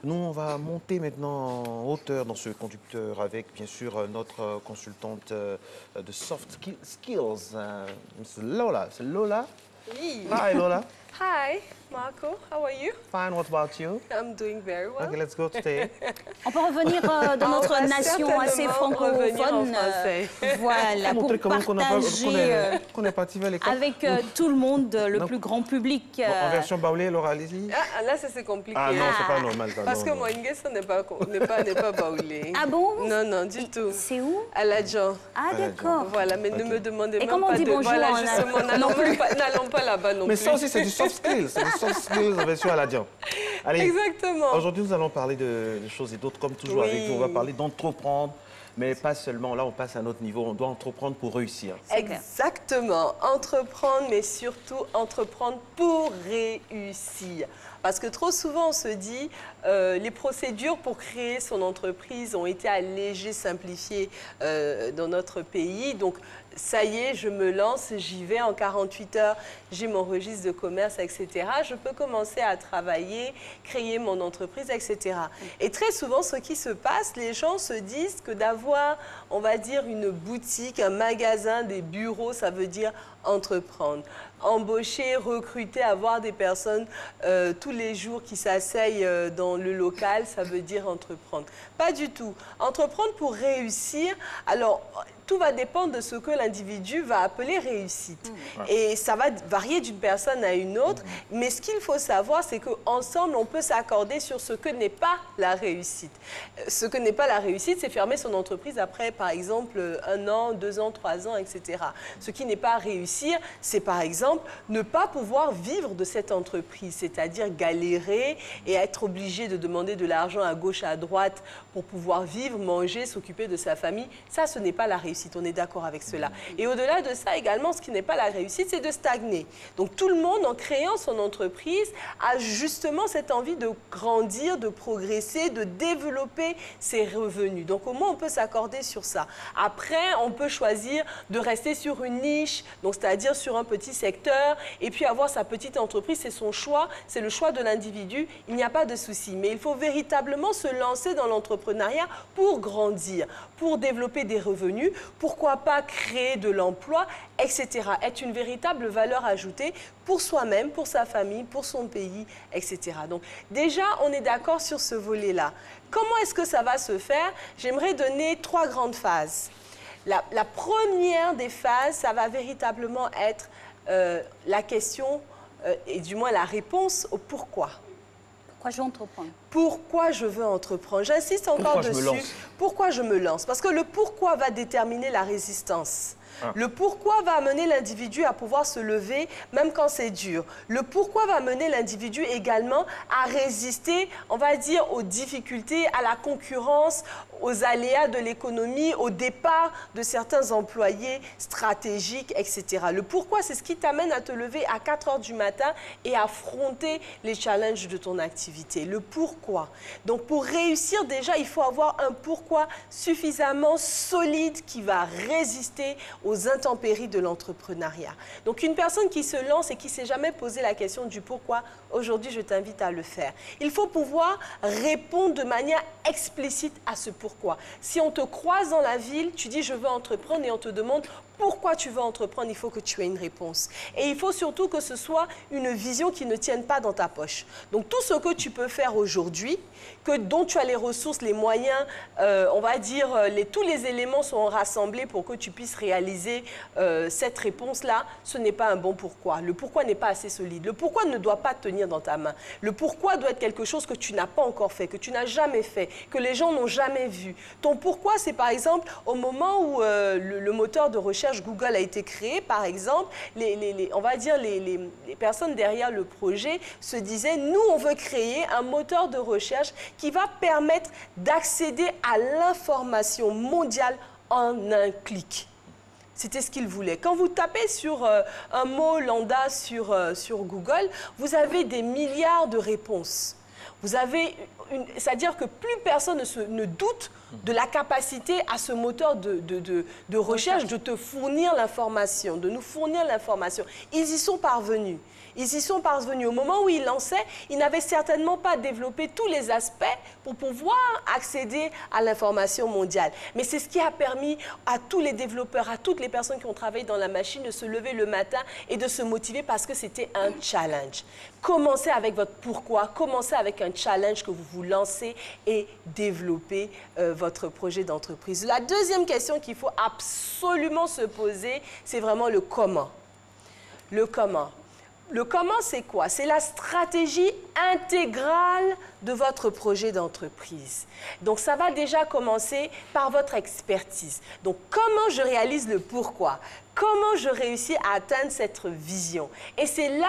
Nous, on va monter maintenant en hauteur dans ce conducteur avec, bien sûr, notre consultante de soft skills, Miss Lola. C'est Lola? Oui. Hi, Lola. Hi, Marco. How are you? Fine, what about you? I'm doing very well. Okay, let's go today. On peut revenir dans notre nation assez francophone. Voilà, pour partager qu'on est parti vers l'école. avec tout le monde, le plus grand public. En version baoulée, Laura, allez-y. Ah, là, ça c'est compliqué. Ah non, c'est pas normal. Ça, parce non, que mon Ingessa n'est pas baoulé. Ah bon? Non, non, du tout. C'est où? À l'Adjan. Ah d'accord. Voilà, mais ne me demandez même comment on pas dit de... bonjour Voilà, en justement, n'allons pas là-bas non plus. Mais ça aussi, c'est du soft skills. C'est du soft skills en version Aladian. Allez, exactement. Aujourd'hui, nous allons parler de choses et d'autres, comme toujours avec vous. On va parler d'entreprendre, mais pas seulement. Là, on passe à un autre niveau. On doit entreprendre pour réussir. Exactement. Entreprendre, mais surtout entreprendre pour réussir. Parce que trop souvent, on se dit, les procédures pour créer son entreprise ont été allégées, simplifiées dans notre pays. Donc, ça y est, je me lance, j'y vais en 48 heures, j'ai mon registre de commerce, etc. Je peux commencer à travailler, créer mon entreprise, etc. Et très souvent, ce qui se passe, les gens se disent que d'avoir, on va dire, une boutique, un magasin, des bureaux, ça veut dire entreprendre. Embaucher, recruter, avoir des personnes tous les jours qui s'asseyent dans le local, ça veut dire entreprendre. Pas du tout. Entreprendre pour réussir, alors tout va dépendre de ce que l'individu va appeler réussite. Et ça va varier d'une personne à une autre, mais ce qu'il faut savoir, c'est qu'ensemble, on peut s'accorder sur ce que n'est pas la réussite. Ce que n'est pas la réussite, c'est fermer son entreprise après, par exemple, 1 an, 2 ans, 3 ans, etc. Ce qui n'est pas réussir, c'est par exemple ne pas pouvoir vivre de cette entreprise, c'est-à-dire galérer et être obligé de demander de l'argent à gauche, à droite pour pouvoir vivre, manger, s'occuper de sa famille. Ça, ce n'est pas la réussite. On est d'accord avec cela. Et au-delà de ça, également, ce qui n'est pas la réussite, c'est de stagner. Donc, tout le monde, en créant son entreprise, a justement cette envie de grandir, de progresser, de développer ses revenus. Donc, au moins, on peut s'accorder sur ça. Après, on peut choisir de rester sur une niche, donc c'est-à-dire sur un petit secteur, et puis avoir sa petite entreprise. C'est son choix, c'est le choix de l'individu. Il n'y a pas de souci. Mais il faut véritablement se lancer dans l'entrepreneuriat pour grandir, pour développer des revenus, pourquoi pas créer de l'emploi, etc. Être une véritable valeur ajoutée pour soi-même, pour sa famille, pour son pays, etc. Donc déjà, on est d'accord sur ce volet-là. Comment est-ce que ça va se faire? J'aimerais donner 3 grandes phases. La première des phases, ça va véritablement être la question, et du moins la réponse au pourquoi. Pourquoi je veux entreprendre? Pourquoi je veux entreprendre? J'insiste encore dessus. Pourquoi je me lance? Parce que le pourquoi va déterminer la résistance. Le pourquoi va amener l'individu à pouvoir se lever même quand c'est dur. Le pourquoi va amener l'individu également à résister, on va dire, aux difficultés, à la concurrence, aux aléas de l'économie, au départ de certains employés stratégiques, etc. Le pourquoi, c'est ce qui t'amène à te lever à 4 heures du matin et affronter les challenges de ton activité. Le pourquoi. Donc, pour réussir, déjà, il faut avoir un pourquoi suffisamment solide qui va résister aux intempéries de l'entrepreneuriat. Donc, une personne qui se lance et qui ne s'est jamais posé la question du pourquoi, aujourd'hui, je t'invite à le faire. Il faut pouvoir répondre de manière explicite à ce pourquoi. Si on te croise dans la ville, tu dis « je veux entreprendre » et on te demande pourquoi tu veux entreprendre, il faut que tu aies une réponse. Et il faut surtout que ce soit une vision qui ne tienne pas dans ta poche. Donc, tout ce que tu peux faire aujourd'hui, dont tu as les ressources, les moyens, on va dire, tous les éléments sont rassemblés pour que tu puisses réaliser cette réponse-là, ce n'est pas un bon pourquoi. Le pourquoi n'est pas assez solide. Le pourquoi ne doit pas tenir dans ta main. Le pourquoi doit être quelque chose que tu n'as pas encore fait, que tu n'as jamais fait, que les gens n'ont jamais vu. Ton pourquoi, c'est par exemple au moment où le moteur de recherche Google a été créé, par exemple, on va dire les personnes derrière le projet se disaient, nous, on veut créer un moteur de recherche qui va permettre d'accéder à l'information mondiale en un clic. C'était ce qu'ils voulaient. Quand vous tapez sur un mot lambda sur Google, vous avez des milliards de réponses. Vous avez, c'est-à-dire que plus personne ne doute de la capacité à ce moteur de recherche de te fournir l'information, de nous fournir l'information. Ils y sont parvenus. Ils y sont parvenus. Au moment où ils lançaient, ils n'avaient certainement pas développé tous les aspects pour pouvoir accéder à l'information mondiale. Mais c'est ce qui a permis à tous les développeurs, à toutes les personnes qui ont travaillé dans la machine de se lever le matin et de se motiver parce que c'était un challenge. Commencez avec votre pourquoi, commencez avec un challenge que vous vous lancez et développez votre projet d'entreprise. La deuxième question qu'il faut absolument se poser, c'est vraiment le comment. Le comment. Le comment, c'est quoi? C'est la stratégie intégrale de votre projet d'entreprise. Donc, ça va déjà commencer par votre expertise. Donc, comment je réalise le pourquoi? Comment je réussis à atteindre cette vision? Et c'est là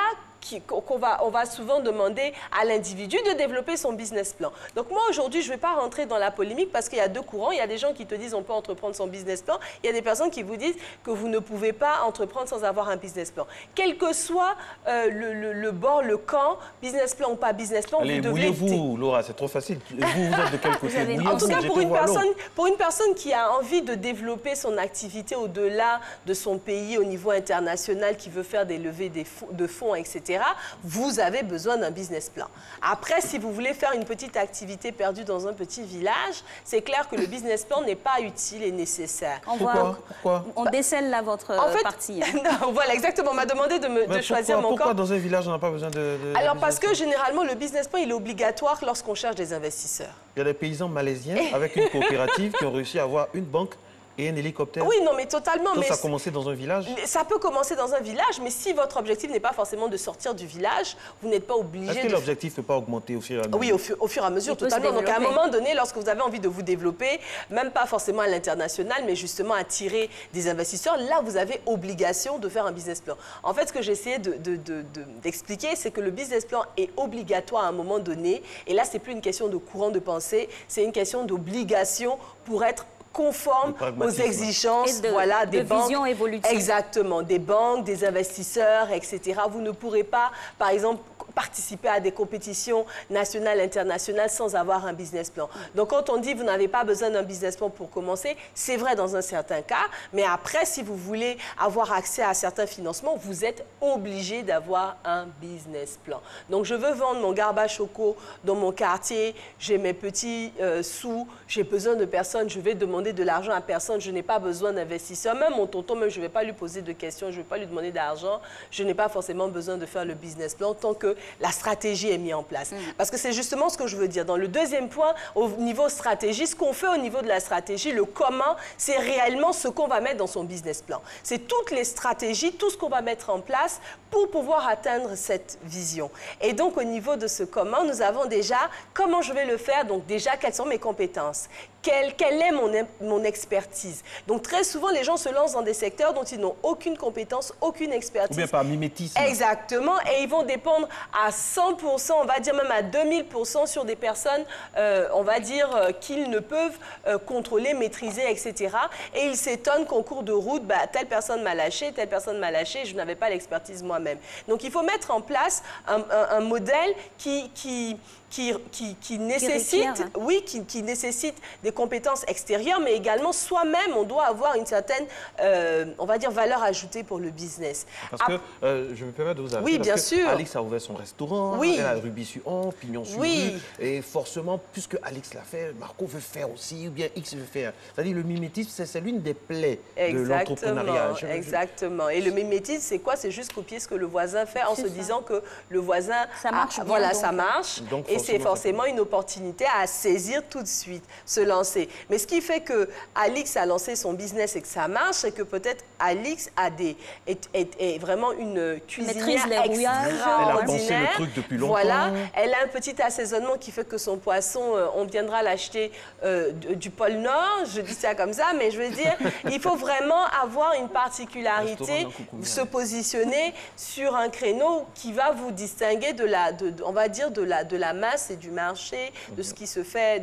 qu'on va souvent demander à l'individu de développer son business plan. Donc moi, aujourd'hui, je ne vais pas rentrer dans la polémique parce qu'il y a deux courants. Il y a des gens qui te disent on peut entreprendre son business plan. Il y a des personnes qui vous disent que vous ne pouvez pas entreprendre sans avoir un business plan. Quel que soit le bord, le camp, business plan ou pas business plan, allez, vous devez... mouillez-vous, Laura, c'est trop facile. Vous êtes de quel côté? En tout cas, pour une personne qui a envie de développer son activité au-delà de son pays, au niveau international, qui veut faire des levées de fonds, etc., vous avez besoin d'un business plan. Après, si vous voulez faire une petite activité perdue dans un petit village, c'est clair que le business plan n'est pas utile et nécessaire. Pourquoi? On décèle là votre partie. Hein. Non, voilà, exactement. On m'a demandé de choisir mon camp. Pourquoi dans un village, on n'a pas besoin de Alors, parce que généralement, le business plan, il est obligatoire lorsqu'on cherche des investisseurs. Il y a des paysans malaisiens avec une coopérative qui ont réussi à avoir une banque et un hélicoptère. Oui, non, mais totalement. Donc, ça a commencé dans un village? Ça peut commencer dans un village, mais si votre objectif n'est pas forcément de sortir du village, vous n'êtes pas obligé de... Est-ce que l'objectif ne peut pas augmenter au fur et à mesure? Oui, au fur et à mesure, totalement. Donc, à un moment donné, lorsque vous avez envie de vous développer, même pas forcément à l'international, mais justement attirer des investisseurs, là, vous avez obligation de faire un business plan. En fait, ce que j'essayais d'expliquer, c'est que le business plan est obligatoire à un moment donné. Et là, ce n'est plus une question de courant de pensée, c'est une question d'obligation pour être conforme aux exigences des banques. Vision évolutive. Exactement, des banques, des investisseurs, etc. Vous ne pourrez pas, par exemple, participer à des compétitions nationales, internationales sans avoir un business plan. Donc, quand on dit vous n'avez pas besoin d'un business plan pour commencer, c'est vrai dans un certain cas, mais après, si vous voulez avoir accès à certains financements, vous êtes obligé d'avoir un business plan. Donc, je veux vendre mon garbe à choco dans mon quartier, j'ai mes petits sous, j'ai besoin de personne, je vais demander de l'argent à personne, je n'ai pas besoin d'investisseurs. Même mon tonton, même, je ne vais pas lui poser de questions, je ne vais pas lui demander d'argent, je n'ai pas forcément besoin de faire le business plan tant que la stratégie est mise en place. Parce que c'est justement ce que je veux dire. Dans le deuxième point, au niveau stratégie, ce qu'on fait au niveau de la stratégie, le comment, c'est réellement ce qu'on va mettre dans son business plan. C'est toutes les stratégies, tout ce qu'on va mettre en place pour pouvoir atteindre cette vision. Et donc, au niveau de ce comment, nous avons déjà comment je vais le faire, donc déjà, quelles sont mes compétences? Quelle est mon expertise? Donc, très souvent, les gens se lancent dans des secteurs dont ils n'ont aucune compétence, aucune expertise. Ou bien par mimétisme. Exactement. Et ils vont dépendre à 100%, on va dire même à 2000% sur des personnes, on va dire, qu'ils ne peuvent contrôler, maîtriser, etc. Et ils s'étonnent qu'en cours de route, telle personne m'a lâché, telle personne m'a lâché, je n'avais pas l'expertise moi-même. Donc, il faut mettre en place un modèle qui nécessite, qui nécessite des compétences extérieures, mais également soi-même, on doit avoir une certaine, on va dire, valeur ajoutée pour le business. Parce que, je me permets de vous arrêter. Oui, bien sûr. Alix a ouvert son restaurant, elle a Ruby-sur-On, Pignon-sur-Rue, et forcément, puisque Alix l'a fait, Marco veut faire aussi, ou bien X veut faire. C'est-à-dire, le mimétisme, c'est l'une des plaies de l'entrepreneuriat. Exactement. Et le mimétisme, c'est quoi? C'est juste copier ce que le voisin fait en se disant que le voisin... Ça marche bien. Voilà, ça marche. Donc, et c'est forcément une opportunité à saisir tout de suite, se lancer. Mais ce qui fait que Alix a lancé son business et que ça marche, c'est que peut-être Alix est vraiment une cuisinière extraordinaire. Elle a pensé le truc depuis longtemps. Voilà, elle a un petit assaisonnement qui fait que son poisson, on viendra l'acheter du pôle Nord, je dis ça comme ça, mais je veux dire, il faut vraiment avoir une particularité, se positionner sur un créneau qui va vous distinguer on va dire de la masse et du marché, de ce qui se fait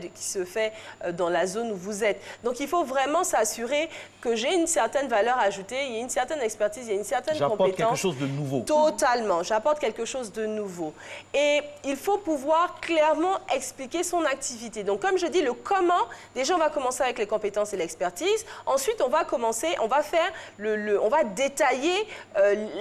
dans la zone où vous êtes. Donc, il faut vraiment s'assurer que j'ai une certaine valeur ajoutée, il y a une certaine expertise, il y a une certaine compétence. J'apporte quelque chose de nouveau. Totalement. J'apporte quelque chose de nouveau. nouveau. Et il faut pouvoir clairement expliquer son activité. Donc, comme je dis, le comment, déjà, on va commencer avec les compétences et l'expertise. Ensuite, on va détailler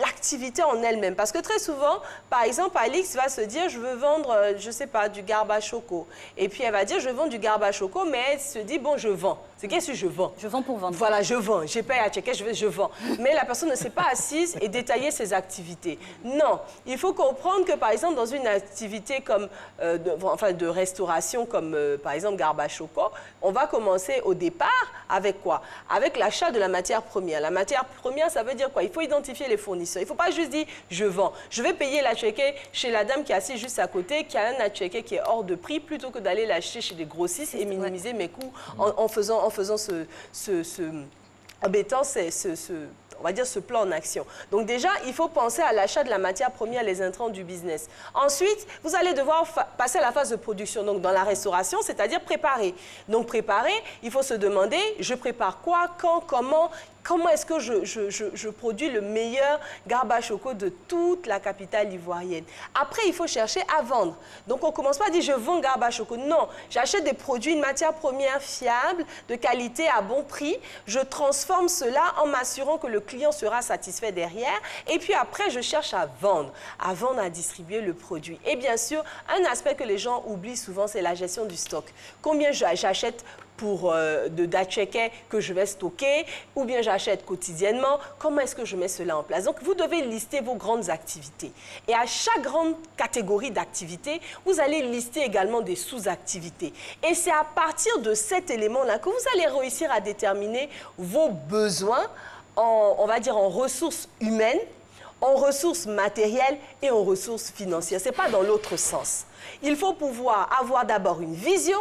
l'activité en elle-même. Parce que très souvent, par exemple, Alix va se dire, je veux vendre, je ne sais pas, du garba à choco. Et puis, elle va dire, je vends du garba à choco, mais elle se dit, bon, je vends. C'est qu'est-ce que je vends? Je vends pour vendre. Voilà, je vends. J'ai payé à checker, je vends. Mais la personne ne s'est pas assise et détailler ses activités. Non, il faut comprendre que, par exemple, dans une activité comme, de restauration, comme, par exemple, garba choco, on va commencer au départ avec quoi? Avec l'achat de la matière première. La matière première, ça veut dire quoi? Il faut identifier les fournisseurs. Il ne faut pas juste dire, je vends. Je vais payer la checker chez la dame qui est assise juste à côté, qui a un atchecker qui est hors de prix, plutôt que d'aller l'acheter chez des grossistes et minimiser mes coûts en faisant on va dire ce plan en action. Donc déjà, il faut penser à l'achat de la matière première, les intrants du business. Ensuite, vous allez devoir passer à la phase de production, donc dans la restauration, c'est-à-dire préparer. Donc préparer, il faut se demander, je prépare quoi, quand, comment est-ce que je produis le meilleur garba choco de toute la capitale ivoirienne. Après, il faut chercher à vendre. Donc, on ne commence pas à dire je vends garba choco. Non, j'achète des produits, une matière première fiable, de qualité, à bon prix. Je transforme cela en m'assurant que le client sera satisfait derrière. Et puis après, je cherche à vendre, à distribuer le produit. Et bien sûr, un aspect que les gens oublient souvent, c'est la gestion du stock. Combien j'achète pour d'atchecker que je vais stocker, ou bien j'achète quotidiennement, comment est-ce que je mets cela en place? Donc, vous devez lister vos grandes activités. Et à chaque grande catégorie d'activités, vous allez lister également des sous-activités. Et c'est à partir de cet élément-là que vous allez réussir à déterminer vos besoins, on va dire en ressources humaines, en ressources matérielles et en ressources financières. Ce n'est pas dans l'autre sens. Il faut pouvoir avoir d'abord une vision,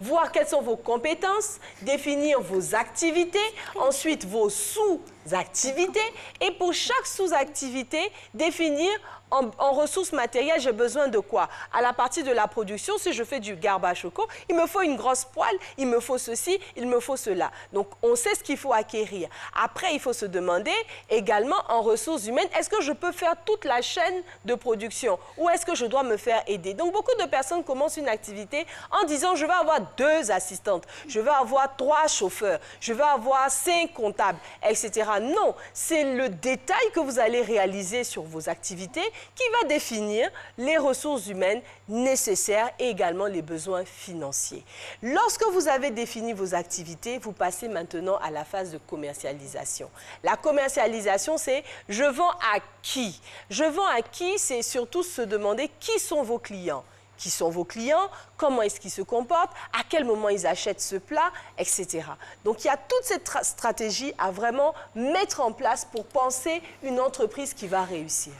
voir quelles sont vos compétences, définir vos activités, ensuite vos sous-activités et pour chaque sous-activité, définir en ressources matérielles, j'ai besoin de quoi? À la partie de la production, si je fais du garba choco, il me faut une grosse poêle, il me faut ceci, il me faut cela. Donc, on sait ce qu'il faut acquérir. Après, il faut se demander également en ressources humaines, est-ce que je peux faire toute la chaîne de production ou est-ce que je dois me faire aider? Donc, beaucoup de personnes commencent une activité en disant, je vais avoir 2 assistantes, je vais avoir 3 chauffeurs, je vais avoir 5 comptables, etc. Non, c'est le détail que vous allez réaliser sur vos activités qui va définir les ressources humaines nécessaires et également les besoins financiers. Lorsque vous avez défini vos activités, vous passez maintenant à la phase de commercialisation. La commercialisation, c'est je vends à qui? Je vends à qui, c'est surtout se demander qui sont vos clients. Qui sont vos clients, comment est-ce qu'ils se comportent, à quel moment ils achètent ce plat, etc. Donc, il y a toute cette stratégie à vraiment mettre en place pour penser une entreprise qui va réussir.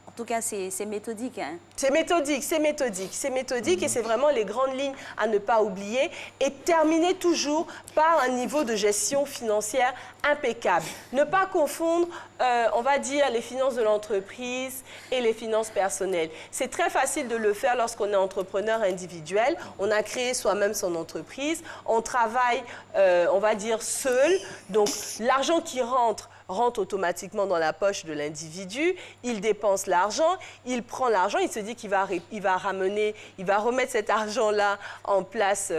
En tout cas, c'est méthodique. Hein? C'est méthodique, c'est méthodique. C'est méthodique et c'est vraiment les grandes lignes à ne pas oublier et terminer toujours par un niveau de gestion financière impeccable. Ne pas confondre, on va dire, les finances de l'entreprise et les finances personnelles. C'est très facile de le faire lorsqu'on est entrepreneur individuel. On a créé soi-même son entreprise. On travaille, on va dire, seul. Donc, l'argent qui rentre automatiquement dans la poche de l'individu, il dépense l'argent, il prend l'argent, il se dit qu'il va remettre cet argent-là en place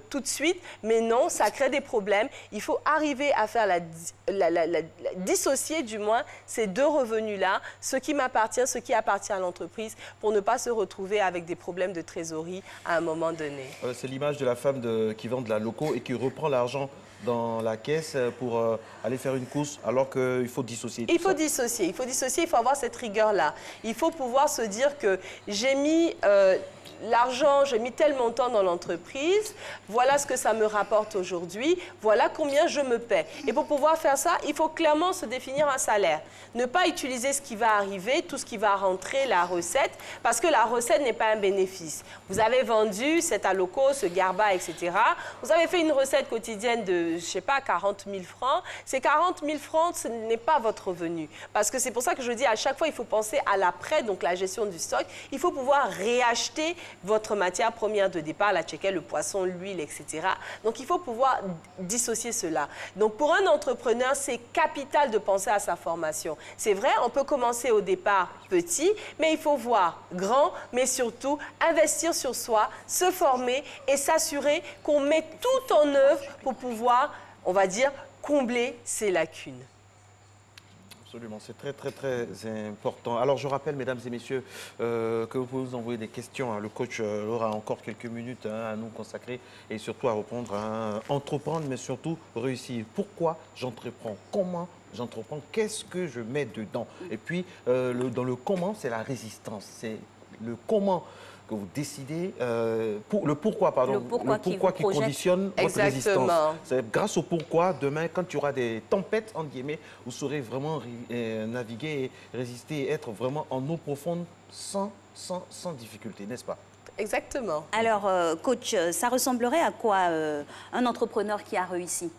tout de suite, mais non, ça crée des problèmes. Il faut arriver à faire dissocier du moins ces 2 revenus-là, ce qui m'appartient, ce qui appartient à l'entreprise, pour ne pas se retrouver avec des problèmes de trésorerie à un moment donné. C'est l'image de la femme qui vend de la loco et qui reprend l'argent dans la caisse pour aller faire une course alors qu'il faut dissocier. Il faut dissocier, il faut avoir cette rigueur-là. Il faut pouvoir se dire que j'ai mis l'argent, j'ai mis tel montant dans l'entreprise, voilà ce que ça me rapporte aujourd'hui, voilà combien je me paie. Et pour pouvoir faire ça, il faut clairement se définir un salaire. Ne pas utiliser ce qui va arriver, tout ce qui va rentrer, la recette, parce que la recette n'est pas un bénéfice. Vous avez vendu cet aloco, ce garba, etc. Vous avez fait une recette quotidienne de, je ne sais pas, 40 000 francs. Ces 40 000 francs, ce n'est pas votre revenu. Parce que c'est pour ça que je dis à chaque fois, il faut penser à l'après, donc la gestion du stock. Il faut pouvoir réacheter votre matière première de départ, la checker, le poisson, l'huile, etc. Donc, il faut pouvoir dissocier cela. Donc, pour un entrepreneur, c'est capital de penser à sa formation. C'est vrai, on peut commencer au départ petit, mais il faut voir grand, mais surtout investir sur soi, se former et s'assurer qu'on met tout en œuvre pour pouvoir, on va dire, combler ses lacunes. Absolument, c'est très, très, très important. Alors, je rappelle, mesdames et messieurs, que vous pouvez nous envoyer des questions. Hein. Le coach aura encore quelques minutes à nous consacrer et surtout à répondre à entreprendre, mais surtout réussir. Pourquoi j'entreprends? Comment j'entreprends? Qu'est-ce que je mets dedans? Et puis, dans le comment, c'est la résistance. C'est le comment que vous décidez, le pourquoi qui conditionne votre résistance. C'est grâce au pourquoi, demain, quand il y aura des tempêtes, entre guillemets, vous saurez vraiment naviguer et résister et être vraiment en eau profonde sans difficulté, n'est-ce pas? Exactement. Alors, coach, ça ressemblerait à quoi un entrepreneur qui a réussi?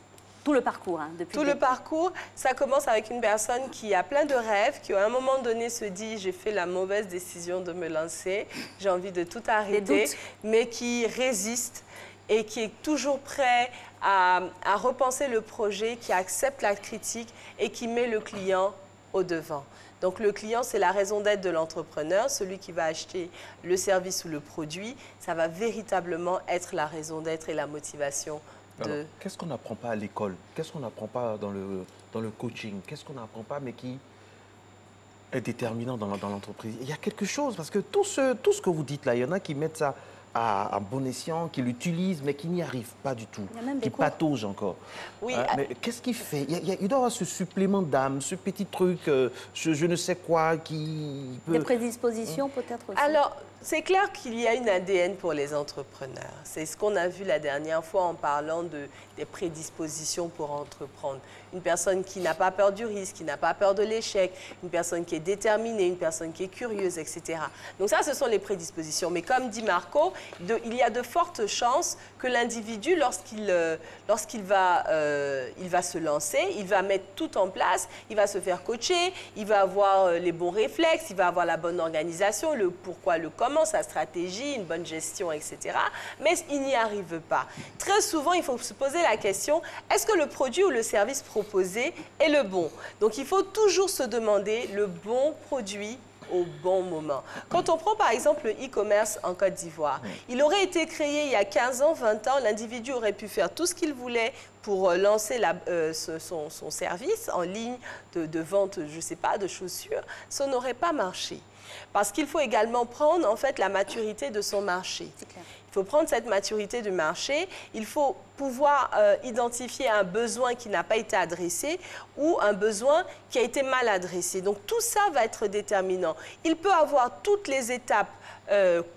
Tout le parcours, hein, depuis tout le parcours, ça commence avec une personne qui a plein de rêves, qui à un moment donné se dit « j'ai fait la mauvaise décision de me lancer, j'ai envie de tout arrêter », mais qui résiste et qui est toujours prêt à repenser le projet, qui accepte la critique et qui met le client au devant. Donc le client, c'est la raison d'être de l'entrepreneur, celui qui va acheter le service ou le produit, ça va véritablement être la raison d'être et la motivation. Qu'est-ce qu'on n'apprend pas à l'école? Qu'est-ce qu'on n'apprend pas dans le coaching? Qu'est-ce qu'on n'apprend pas mais qui est déterminant dans l'entreprise? Il y a quelque chose, parce que tout ce que vous dites là, il y en a qui mettent ça à bon escient, qui l'utilisent mais qui n'y arrivent pas du tout, qui pataugent encore. Oui, mais qu'est-ce qu'il fait? Il doit y avoir ce supplément d'âme, ce petit truc, je ne sais quoi, qui peut... Des prédispositions peut-être aussi. Alors, c'est clair qu'il y a une ADN pour les entrepreneurs. C'est ce qu'on a vu la dernière fois en parlant des prédispositions pour entreprendre. Une personne qui n'a pas peur du risque, qui n'a pas peur de l'échec, une personne qui est déterminée, une personne qui est curieuse, etc. Donc ça, ce sont les prédispositions. Mais comme dit Marco, il y a de fortes chances que l'individu, lorsqu'il va se lancer, il va mettre tout en place, il va se faire coacher, il va avoir les bons réflexes, il va avoir la bonne organisation, le pourquoi, le comment, sa stratégie, une bonne gestion, etc. Mais il n'y arrive pas. Très souvent, il faut se poser la question, est-ce que le produit ou le service proposé est le bon? Donc, il faut toujours se demander le bon produit au bon moment. Quand on prend par exemple le e-commerce en Côte d'Ivoire, il aurait été créé il y a 15 ans, 20 ans, l'individu aurait pu faire tout ce qu'il voulait pour lancer son service en ligne de vente, je ne sais pas, de chaussures, ça n'aurait pas marché. Parce qu'il faut également prendre en fait la maturité de son marché. Il faut prendre cette maturité du marché, il faut pouvoir identifier un besoin qui n'a pas été adressé ou un besoin qui a été mal adressé. Donc tout ça va être déterminant. Il peut avoir toutes les étapes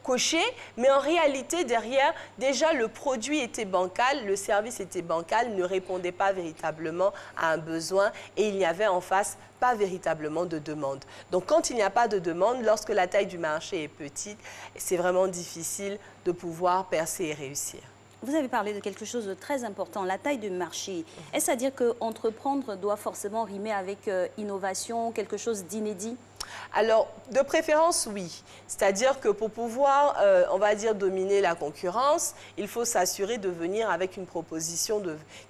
cochées, mais en réalité derrière, déjà le produit était bancal, le service était bancal, ne répondait pas véritablement à un besoin et il n'y avait en face pas véritablement de demande. Donc quand il n'y a pas de demande, lorsque la taille du marché est petite, c'est vraiment difficile de pouvoir percer et réussir. Vous avez parlé de quelque chose de très important, la taille du marché. Est-ce à dire qu'entreprendre doit forcément rimer avec innovation, quelque chose d'inédit? Alors, de préférence, oui. C'est-à-dire que pour pouvoir, on va dire, dominer la concurrence, il faut s'assurer de venir avec une proposition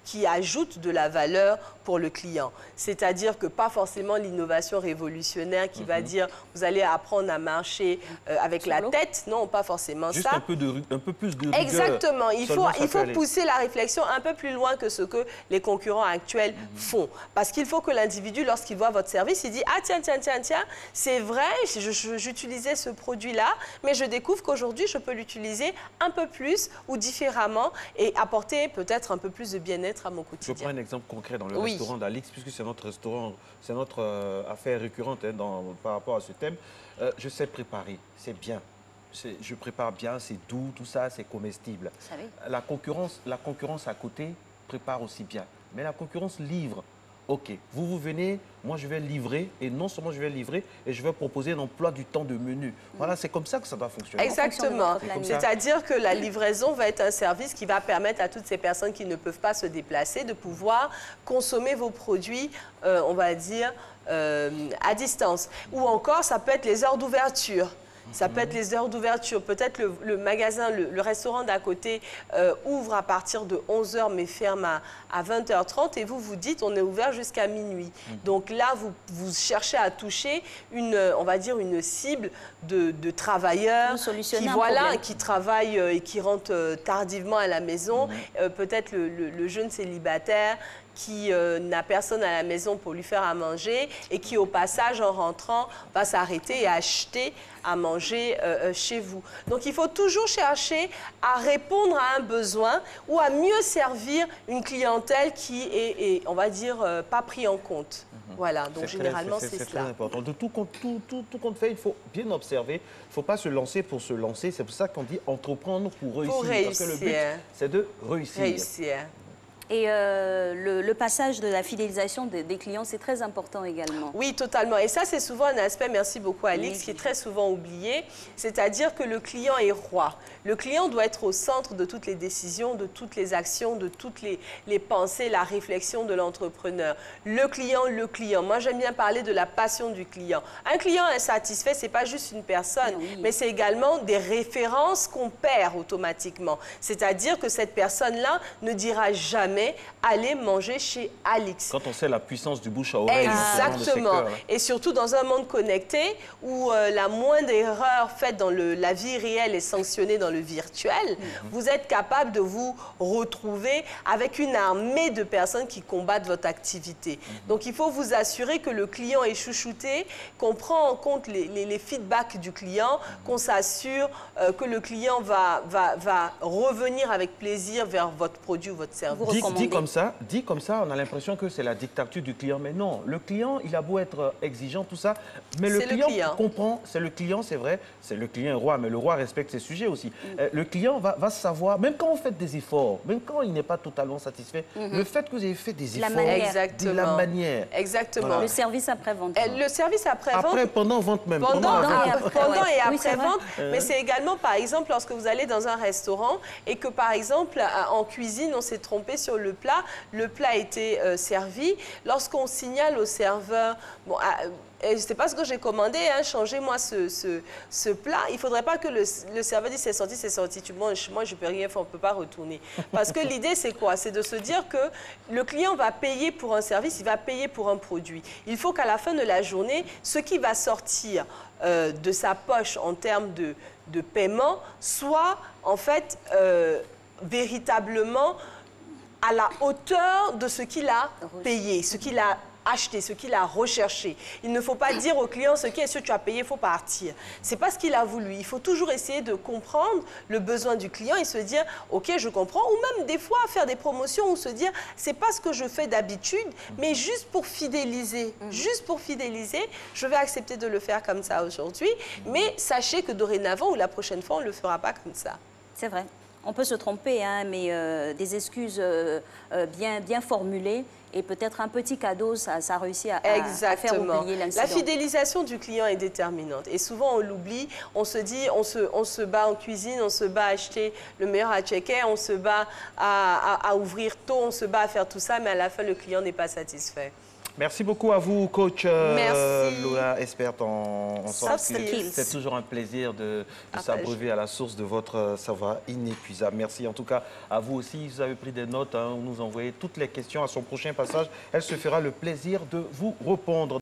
qui ajoute de la valeur pour le client. C'est-à-dire que pas forcément l'innovation révolutionnaire qui va dire vous allez apprendre à marcher avec la tête. Non, pas forcément juste ça. Un peu plus de rigueur. Exactement. Il faut pousser la réflexion un peu plus loin que ce que les concurrents actuels font. Parce qu'il faut que l'individu, lorsqu'il voit votre service, il dit « Ah tiens, c'est vrai, j'utilisais ce produit-là, mais je découvre qu'aujourd'hui, je peux l'utiliser un peu plus ou différemment et apporter peut-être un peu plus de bien-être à mon quotidien. » Je prends un exemple concret dans le restaurant d'Alix, puisque c'est notre restaurant, c'est notre affaire récurrente par rapport à ce thème. Je sais préparer, c'est bien. Je prépare bien, c'est doux, tout ça, c'est comestible. La concurrence à côté prépare aussi bien. Mais la concurrence livre. OK, vous venez, moi je vais livrer, et non seulement je vais livrer, et je vais proposer un emploi du temps de menu. Voilà, c'est comme ça que ça doit fonctionner. Exactement. C'est-à-dire que la livraison va être un service qui va permettre à toutes ces personnes qui ne peuvent pas se déplacer de pouvoir consommer vos produits, on va dire, à distance. Ou encore, ça peut être les heures d'ouverture. Ça peut être les heures d'ouverture. Peut-être le magasin, le restaurant d'à côté ouvre à partir de 11 h mais ferme à 20 h 30 et vous dites on est ouvert jusqu'à minuit. Donc là, vous cherchez à toucher on va dire une cible de travailleurs qui travaillent et qui rentrent tardivement à la maison. Peut-être le jeune célibataire qui n'a personne à la maison pour lui faire à manger et qui, au passage, en rentrant, va s'arrêter et acheter à manger chez vous. Donc, il faut toujours chercher à répondre à un besoin ou à mieux servir une clientèle qui est on va dire, pas pris en compte. Voilà, donc généralement, c'est cela. C'est très important. De tout compte fait, il faut bien observer. Il ne faut pas se lancer pour se lancer. C'est pour ça qu'on dit entreprendre pour réussir. Pour réussir. Parce que le but, c'est de réussir. Et le passage de la fidélisation des clients, c'est très important également. Oui, totalement. Et ça, c'est souvent un aspect, merci beaucoup Alix, qui est très souvent oublié. C'est-à-dire que le client est roi. Le client doit être au centre de toutes les décisions, de toutes les actions, de toutes les pensées, la réflexion de l'entrepreneur. Le client. Moi, j'aime bien parler de la passion du client. Un client insatisfait, ce n'est pas juste une personne, mais c'est également des références qu'on perd automatiquement. C'est-à-dire que cette personne-là ne dira jamais aller manger chez Alix. Quand on sait la puissance du bouche à oreille. Exactement. Et surtout dans un monde connecté où la moindre erreur faite dans la vie réelle est sanctionnée dans le virtuel, vous êtes capable de vous retrouver avec une armée de personnes qui combattent votre activité. Donc il faut vous assurer que le client est chouchouté, qu'on prend en compte les feedbacks du client, qu'on s'assure que le client va revenir avec plaisir vers votre produit ou votre service. Dit comme ça, on a l'impression que c'est la dictature du client. Mais non, le client, il a beau être exigeant, tout ça, mais le client comprend, c'est le client, c'est vrai, c'est le client roi, mais le roi respecte ses sujets aussi. Le client va savoir, même quand vous faites des efforts, même quand il n'est pas totalement satisfait, le fait que vous avez fait des efforts, Exactement. la manière. Exactement. Voilà. Le service après-vente. Le service après-vente. Après, pendant vente même. Pendant et après-vente. Mais c'est également, par exemple, lorsque vous allez dans un restaurant et que, par exemple, en cuisine, on s'est trompé sur le plat a été servi. Lorsqu'on signale au serveur, bon, c'est pas ce que j'ai commandé, hein, changez-moi ce plat. Il ne faudrait pas que le serveur dise c'est sorti, tu manges, moi je ne peux rien faire, on ne peut pas retourner. Parce que l'idée c'est quoi? C'est de se dire que le client va payer pour un service, il va payer pour un produit. Il faut qu'à la fin de la journée, ce qui va sortir de sa poche en termes de paiement soit en fait véritablement à la hauteur de ce qu'il a payé, ce qu'il a acheté, ce qu'il a recherché. Il ne faut pas dire au client ce que tu as payé, il faut partir. Ce n'est pas ce qu'il a voulu. Il faut toujours essayer de comprendre le besoin du client et se dire, OK, je comprends. Ou même des fois faire des promotions ou se dire, ce n'est pas ce que je fais d'habitude, mais juste pour fidéliser. Juste pour fidéliser, je vais accepter de le faire comme ça aujourd'hui. Mais sachez que dorénavant ou la prochaine fois, on ne le fera pas comme ça. C'est vrai. On peut se tromper, hein, mais des excuses bien formulées et peut-être un petit cadeau, ça réussit à faire oublier l'incident. La fidélisation du client est déterminante. Et souvent, on l'oublie. On se dit, on se bat en cuisine, on se bat à acheter le meilleur à checker, on se bat à ouvrir tôt, on se bat à faire tout ça, mais à la fin, le client n'est pas satisfait. Merci beaucoup à vous, coach Lola, experte en soft skills. C'est toujours un plaisir de s'abreuver à la source de votre savoir inépuisable. Merci en tout cas à vous aussi. Vous avez pris des notes, hein, vous nous envoyez toutes les questions à son prochain passage. Elle se fera le plaisir de vous répondre.